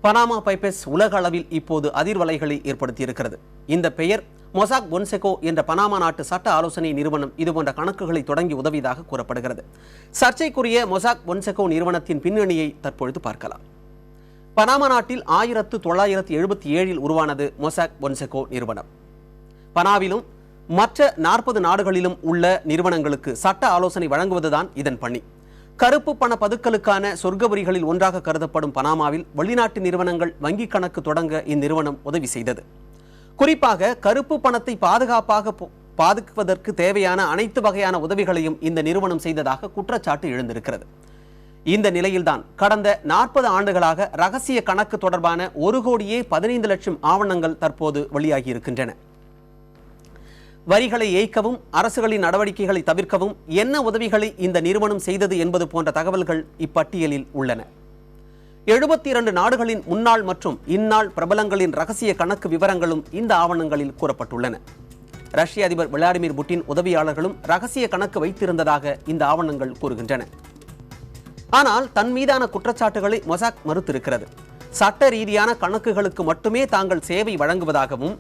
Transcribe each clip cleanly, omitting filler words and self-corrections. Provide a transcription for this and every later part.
Panama pipers உலக அளவில் இப்போது அதிர்வலைகளை ஏற்படுத்தியிருக்கிறது. இந்த பெயர் மொசாக் பொன்செகோ என்ற பனாமா நாட்டு சட்ட ஆலோசனை நிறுவனம் இதுபோன்ற கணக்குகளை தொடங்கி உதவியதாக கூறப்படுகிறது. சர்ச்சைக்குரிய மொசாக் பொன்செகோ நிறுவனத்தின் பின்னணியை தற்பொழுது பார்க்கலாம். பனாமா நாட்டில் 1977 உருவானது மொசாக் பொன்செகோ நிறுவனம். பனாவிலும் மற்ற 40 நாடுகளிலும் உள்ள நிறுவனங்களுக்கு சட்ட ஆலோசனை வழங்குவதுதான் இதன் பணி. கருப்பு பண பதுக்கலுக்கான சொர்க்கவரிகளில் ஒன்றாக கருதப்படும் பனாமாவில் வெளிநாட்டு நிறுவனங்கள் வங்கிக் கணக்கு தொடங்க இந்நிறுவனம் உதவி செய்தது. குறிப்பாக கருப்பு பணத்தை பாதுகாப்பதற்கு தேவையான அனைத்து வகையான உதவிகளையும் இந்த நிறுவனம் செய்ததாக குற்றச்சாட்டு எழுந்திருக்கிறது. இந்த நிலையில்தான் கடந்த 40 ஆண்டுகளாக ரகசிய கணக்கு தொடர்பான 1,15,00,000 ஆவணங்கள் தற்போது வெளியாகியிருக்கின்றன. வரிகளை ஏய்க்கவும் அரசுகளின் நடவடிக்கைகளை தவிர்க்கவும் என்ன உதவிகளை இந்த நிறுவனம் செய்தது என்பது போன்ற தகவல்கள் இப்பட்டியலில் உள்ளன. 72 நாடுகளின் முன்னாள் மற்றும் இந்நாள் பிரபலங்களின் ரகசிய கணக்கு விவரங்களும் இந்த ஆவணங்களில் கூறப்பட்டுள்ளன. ரஷ்ய அதிபர் விளாடிமிர் புட்டின் உதவியாளர்களும் ரகசிய கணக்கு வைத்திருந்ததாக இந்த ஆவணங்கள் கூறுகின்றன. ஆனால் தன் மீதான குற்றச்சாட்டுகளை மொசாக் மறுத்திருக்கிறது. சட்ட ரீதியான கணக்குகளுக்கு மட்டுமே தாங்கள் சேவை வழங்குவதாகவும்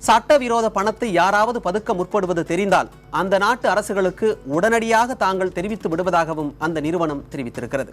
சட்டவிரோத பணத்தை யாராவது பதுக்க முற்படுவது தெரிந்தால் அந்த நாட்டு அரசுகளுக்கு உடனடியாக தாங்கள் தெரிவித்து விடுவதாகவும் அந்த நிறுவனம் தெரிவித்திருக்கிறது.